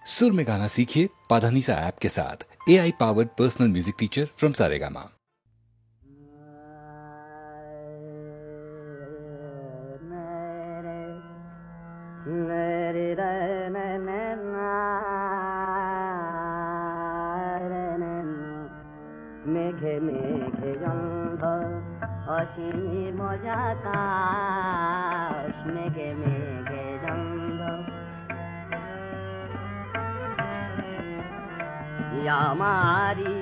सुर में गाना सीखिए पाधानीसा ऐप के साथ। AI powered personal music teacher from Saregama. মেঘে মেঘে গন্ধ অসীম আকাশ, মেঘে মেঘে গন্ধ আমারি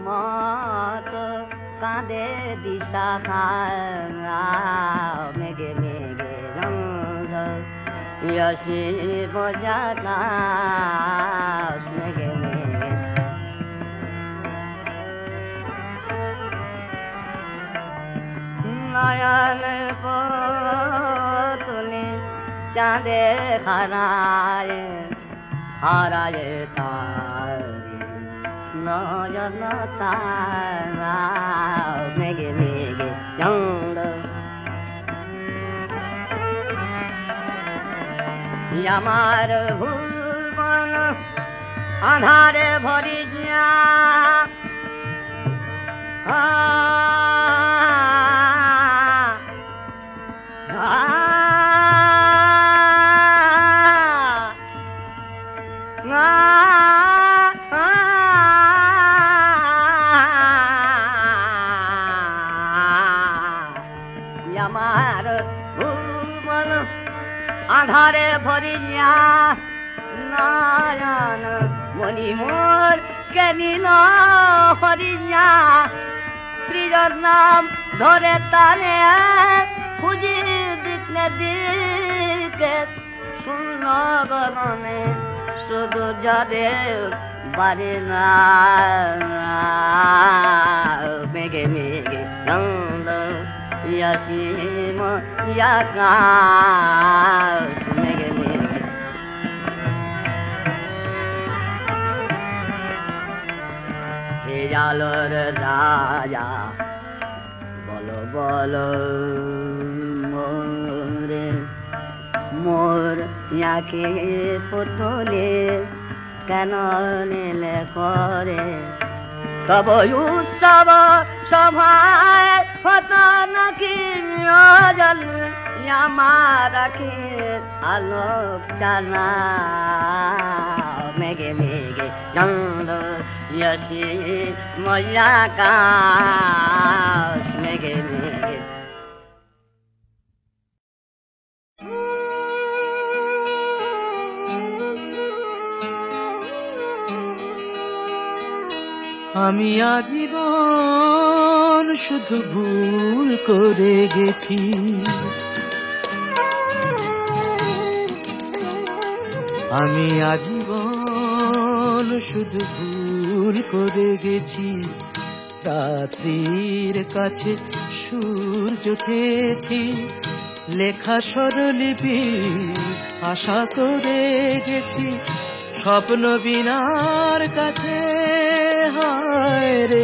মত কাঁদে দিশা মেঘে মেঘে গন্ধ অসীম আকাশ, মেঘে মেঘে নয়ন পুতুলি চাঁদে হারায় হারায় তারি নয়ন তারা, মেঘে মেঘে চন্দ আমার ভুবন আধারে ভরি যা আমার ভুবন আধারে ভরিয়া নারায়ণ মণি মোর কেনিল হরিয়া, প্রিয়র নাম ধরে তারে খুঁজি দিকে দিকে শূন্য গগনে শুধু যারে বাড়ি না, মেঘে মেঘে চন্দ অসীম আকাশ, মেঘে মেঘে হে আলোর রাজা বলো বলো মোরে মোর ইয়াকে পুতুলে কেন নিলে করে তব উৎসব সভায় হতো নাকি জল আমার রাখে আলোক জানা, মেঘে মেঘে চন্দ ইয়সি ময়াকাশ, মেঘে মেঘে আমি আজীবন শুধু ভুল করে গেছি, আমি আজীবন শুধু ভুল করে গেছি। রাত্রির কাছে সূর্য চেয়েছি, লেখা স্বরলিপি আশা করে গেছি, স্বপ্ন বিনার কাছে হায় রে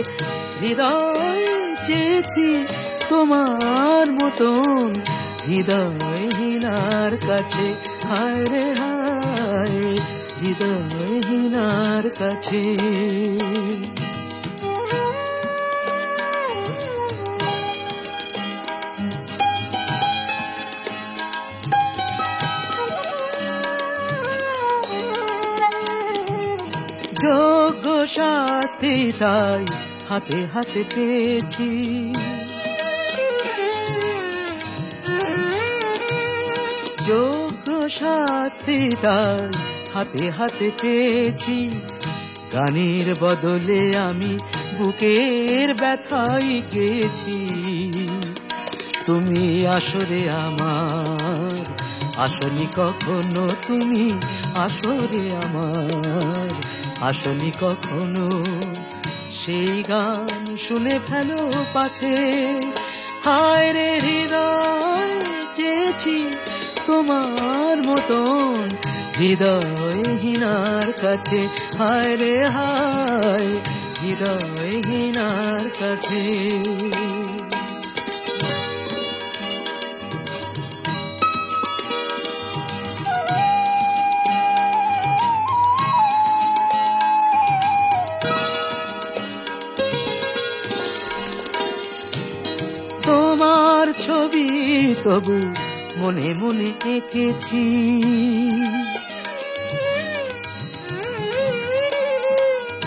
হৃদয় চেয়েছি তোমার মতন, হৃদয়হীনার কাছে হায় রে হায় হৃদয়হীনার কাছে। যোগ্য শাস্তি তাই হাতে হাতে পেয়েছি, যোগ্য শাস্তি তাই হাতে হাতে পেয়েছি। গানের বদলে আমি বুকের ব্যথাই গেছি। তুমি আসরে আমার আসনি কখনো, তুমি আসরে আমার আসনি কখনো। সেই গান শুনে ফেলো পাছে হায় রে হৃদয় চেয়েছি তোমার মতন, হৃদয়হীনার কাছে হায় রে হায় হৃদয়হীনার কাছে। ছবি তবু মনে মনে এঁকেছি।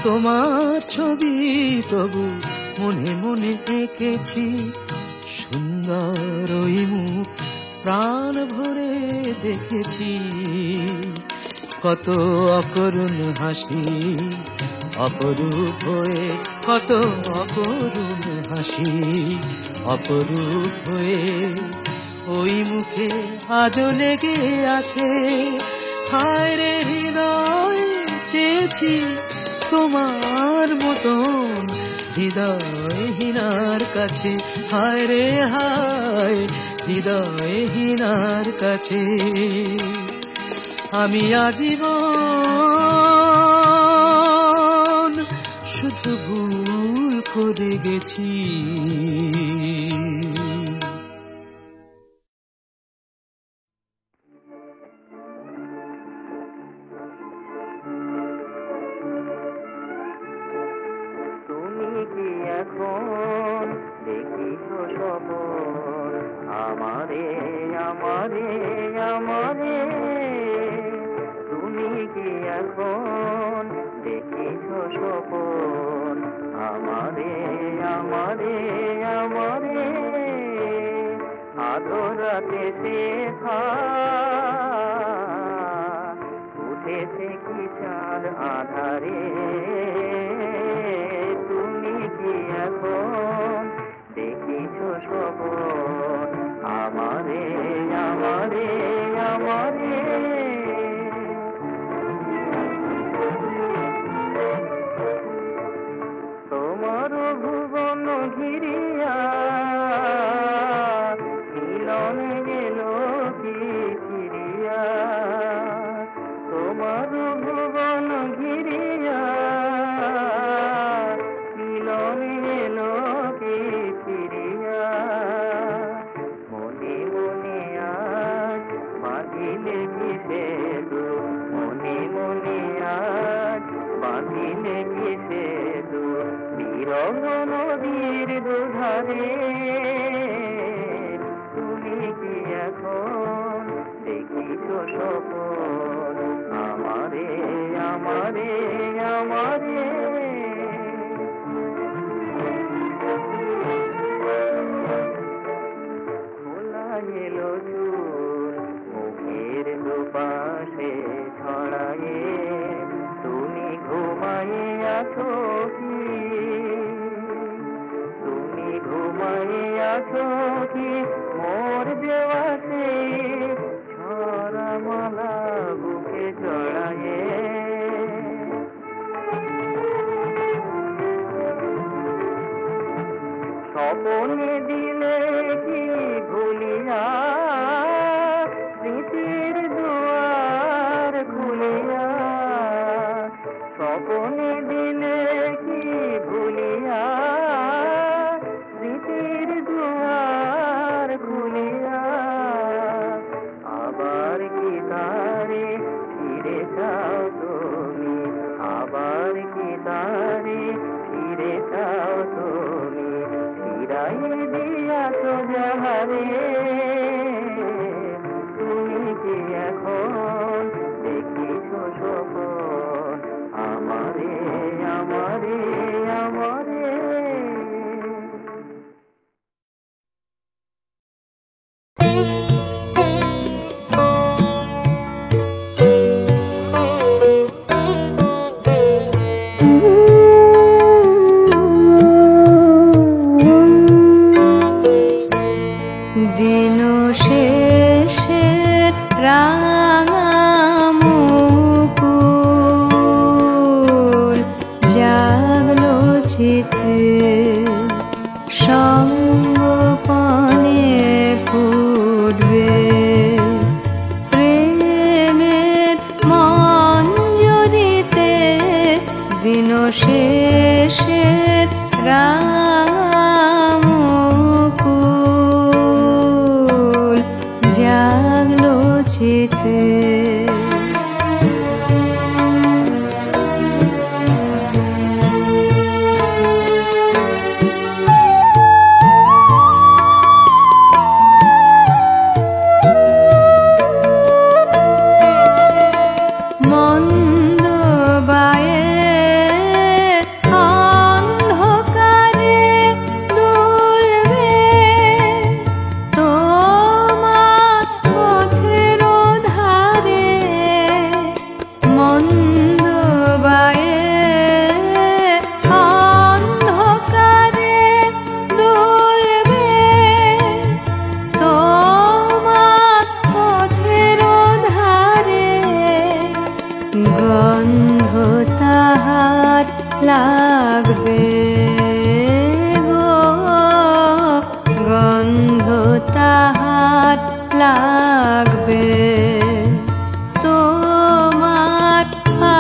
তোমার ছবি তবু মনে মনে এঁকেছি। সুন্দর ওই মুখ প্রাণ ভরে দেখেছি। কত অকরুণ হাসি অপরূপ হয়ে, কত অকরুণ হাসি অপরূপ হয়ে ওই মুখে আজও লেগে আছে। হায় রে হৃদয় চেয়েছি তোমার মতন হৃদয়হীনার কাছে। হায় রে হায় হৃদয়হীনার কাছে। আমি আজীবন শুধু ভুল করে গেছি। তুমি কি এখন দেখিছ স্বপন আমারে আমারে আমারে? তুমি কি এখন দেখিছ স্বপন আমারে আমারে আমারে? আদরাতে দেখা উঠেছে কি চাঁদ আধারে? তুমি কি এখন দেখিছ স্বপন আমারে আমারে আমারে? তোমার ভুবন ঘিরিয়া মিলনে গেল কি ফিরিয়া? তোমার ভুবন ঘিরিয়া মিলনে গেল কি ফিরিয়া? মনে মনে আজ বাঁধিলে কিসে দূর? মনে মনে আজ বাঁধিলে কিসে দূর? বিরহ নদীর দুধারে তুমি কি এখন দেখিছ স্বপন আমারে আমারে আমারে? খোলা এলো চুল মুখের দুপাশে ছড়ায়ে, তুমি ঘুমায়ে আছো কি? তুমি ঘুমায়ে আছো কি? মোর দেওয়া সেই ছড়া মালা বুকে জড়ায়ে। স্বপনে দিলে কি ভুলিয়া স্মৃতির দুয়ার খুলিয়া? স্বপনে দিলে কি ভুলিয়া স্মৃতির দুয়ার খুলিয়া? আবার কি তারে ফিরে যাও তুমি? আবার কি তারে ফিরে যাও তুমি? ফিরাই দিয়াছ যাহারে তুমি কি এখন দেখিছ স্বপন আমারে আমারে আমারে? দিন শেষে রাঙা মুকুল জাগলো চিতে, সঙ্গোপনে ফুটবে প্রেমের মঞ্জরিতে। দিন শেষে রাঙা মুকুল জাগলো চিতে। গন্ধ তাহার লাগবে গো, গন্ধ তাহার লাগবে তোমার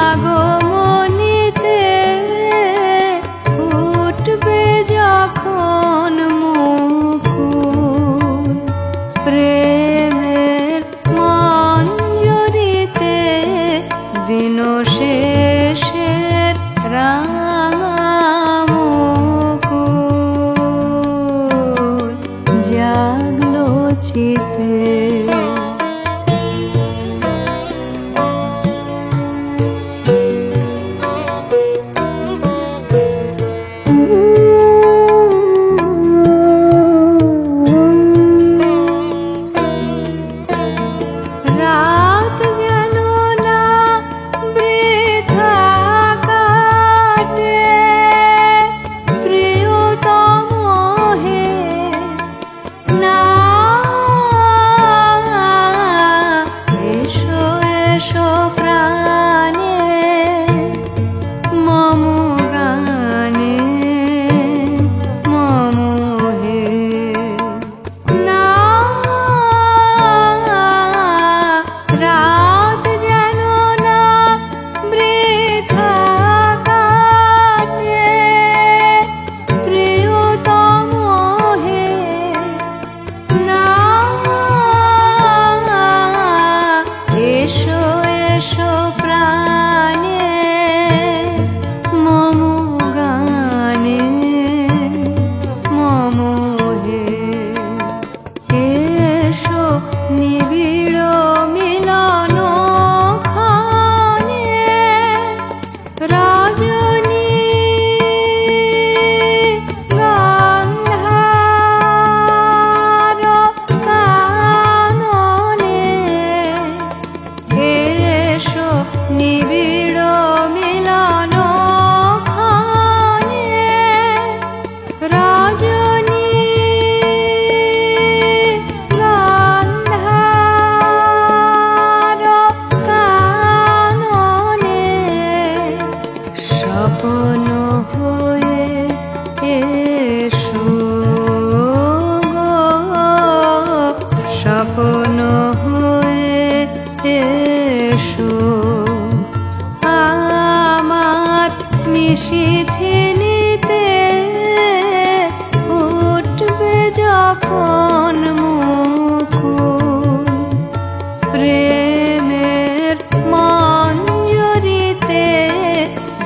আগমনীতে উঠবে যখন মুকুল প্রেমের মঞ্জরিতে দিন শেষের রাঙা মুকুল জাগলো চিতে। রাত যেন না বৃথা কাটে প্রিয়তম হে, না এসো এসো প্রাণে মম গানে মম হে, না রাত যেন না বৃথা কাটে প্রিয়তম হে, না এসো এসো প্রাণে মম গানে মম হে, এসো নিবিড় মিলন খানে রজনী গন্ধার কাননে, এসো নিবিড় মিলন খানে রজনী গন্ধার কাননে, স্বপ্ন হয়ে এসো গো, স্বপ্ন হয়ে এসো আমার নিশিথিনীতে উঠবে যখন মুকুল প্রেমের মঞ্জরিতে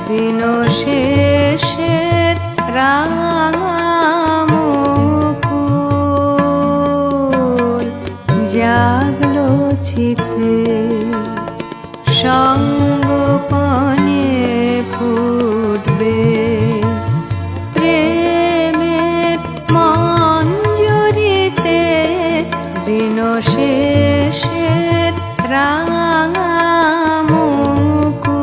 দিন শেষের রাঙা মুকুল জাগলো চিতে। সঙ্গোপনে ফুটবে প্রেমের মঞ্জরিতে দিন শেষের রাঙা মুকুল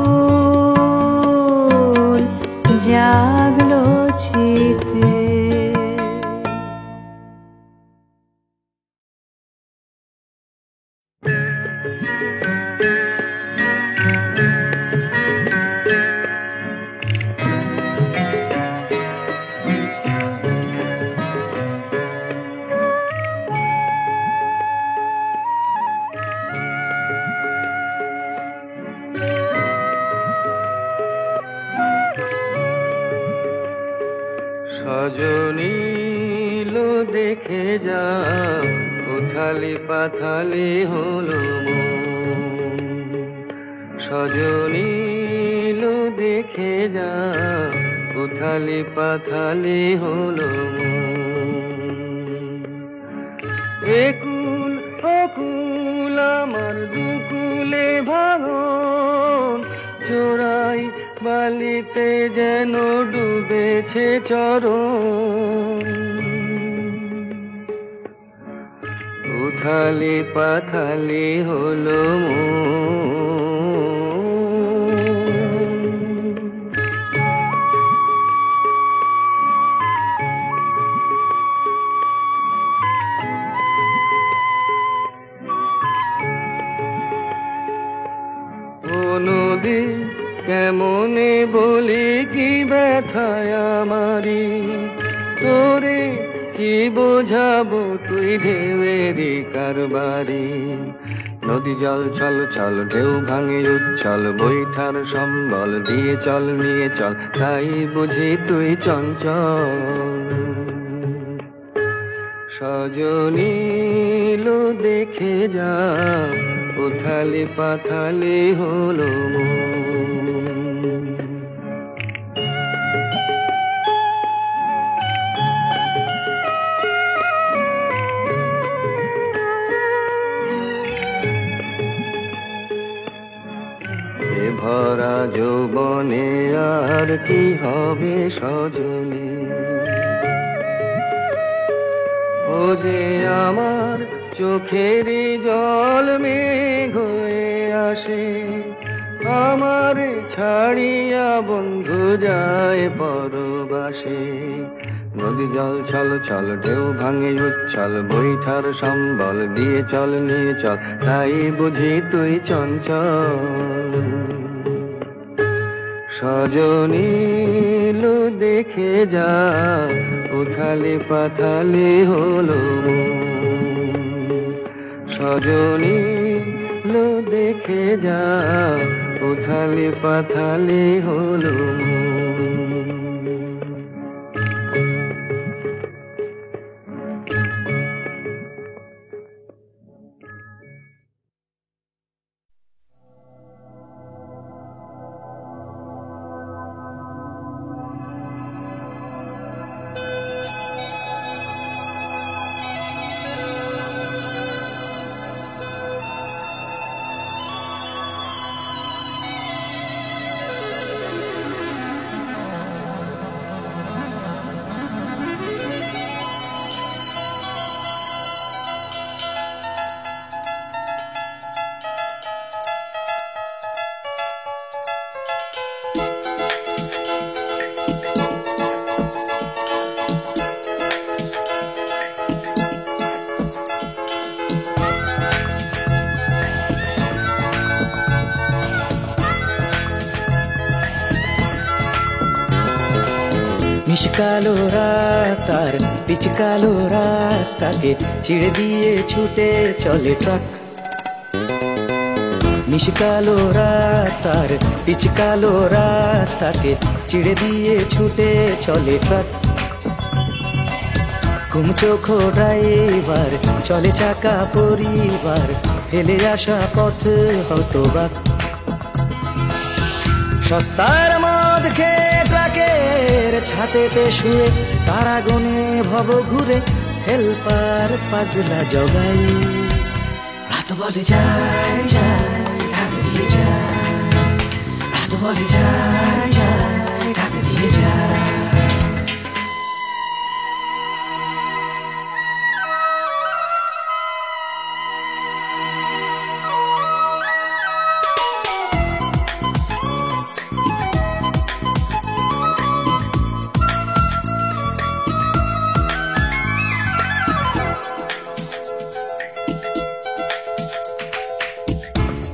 জাগলো চিতে। সজনী লো দেখে যা উথালি পাথালি হলো মন, সজনী লো দেখে যা উথালি পাথালি হলো মন। একুল অকুল আমার দুকুলে ভাঙন, চোরাই বালিতে যেন ডুবেছে চরণ, উথালি পাথালি হলো মন। ও নদী কেমনে বলি কি ব্যথায় আমারি, তোরে কি বোঝাবো তুই ঢেউয়েরই কারবারি। নদী জল ছল ছল ঢেউ ভাঙে উচ্ছল, বৈঠার সম্বল দিয়ে চল নিয়ে চল, তাই বুঝি তুই চঞ্চল। সজনী লো দেখে যা, উথালে পাথালে হলো মন। এ ভরা যৌবনে আর কি হবে সজনী, ও যে আমার চোখেরই জল মেঘ হয়ে আসে, আমার ছাড়িয়া বন্ধু যায় পরবাসে। নদী জল ছল ছল ঢেউ ভাঙে উচ্ছল, বৈঠার সম্বল দিয়ে চল নিয়ে চল, তাই বুঝি তুই চঞ্চল। সজনী লো দেখে যা, উথালে পাথালে হলো মন। সজনী লো দেখে যা, উথালে পাথালে হলো মন। নিশকালো রাত আর পিচকালো রাস্তাকে ছিঁড়ে দিয়ে ছুটে চলে ট্রাক। নিশকালো রাত আর পিচকালো রাস্তাকে চিড়ে দিয়ে ছুটে চলে ট্রাক। ঘুম চোখ ড্রাইভার চলে চাকা পরিবার, ফেলে আসা পথ হতবাক। সস্তার মদ খেয়ে ট্রাকের ছাতেতে শুয়ে তারা গুনে ভব ঘুরে হেলপার পাগলা জগাই। রাত বলে যায় যায় ঢাক দিয়ে যায়, রাত বলে যায় যায় ঢাক দিয়ে যায়।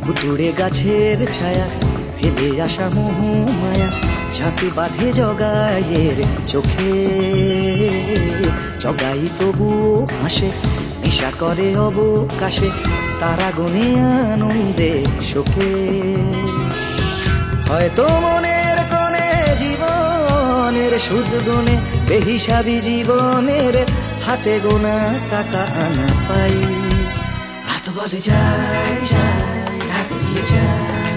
ভুতুড়ে গাছের ছায়া ফেলে আসা মোহ মায়া, ঝাঁকি বাঁধে জগাইয়ের চোখে। জগাই তবু হাসে, নেশা করে অবকাশে, তারা গুনে আনন্দে শোকে। হয়তো মনের কোণে জীবনের সুদ গুনে বেহিসাবি জীবনের হাতে গোনা টাকা আনা পাই। রাত বলে যায় যায় ঢাক দিয়ে যায়,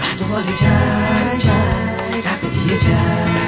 রাত বলে যায় যায় ঢাক দিয়ে যায়।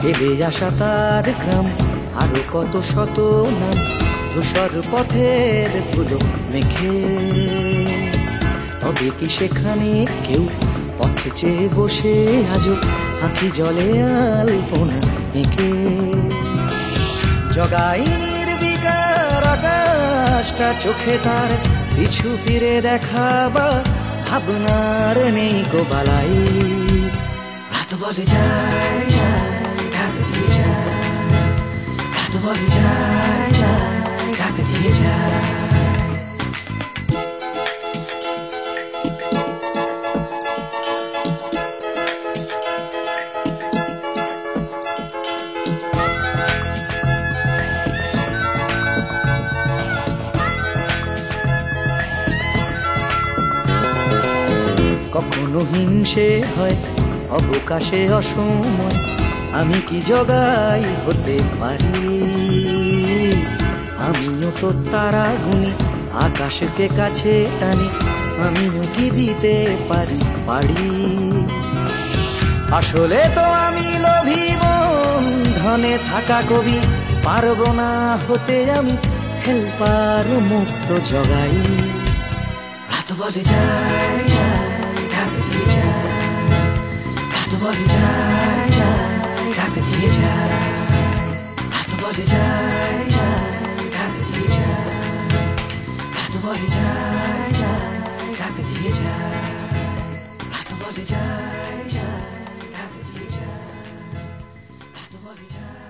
ফেলে আসা তার গ্রাম, আরো কত শত নাম, ধূসর পথের ধুলো মেখে। তবে কি সেখানে কেউ পথ চেয়ে বসে আজও আঁখি জলে আলপনা এঁকে? জগাইনির বিকার আকাশটা চোখে তার পিছু ফিরে দেখাবার ভাবনার নেই গো বালাই। রাত বলে যায় যায় ঢাক দিয়ে যায়, রাত বলে যায় যায় ঢাক দিয়ে যায়। কখনো হিংসে হয় অবকাশে অসময়, আমি কি জগাই হতে পারি? আমিও তো তারা গুনি আকাশকে কাছে টানি, আমিও কি দিতে পারি পারি? আসলে তো আমি লোভী বন্ধনে থাকা কবি, পারবো না হতে আমি হেল্পার মুক্ত জগাই। রাত বলে যায় যায় ঢাক দিয়ে যায়, রাত বলে যায় যায় ঢাক দিয়ে যায়, রাত বলে যায় যায় ঢাক দিয়ে যায়, রাত বলে যায় যায় ঢাক দিয়ে যায়, রাত বলে যায় যায় ঢাক দিয়ে যায়, রাত বলে যায়।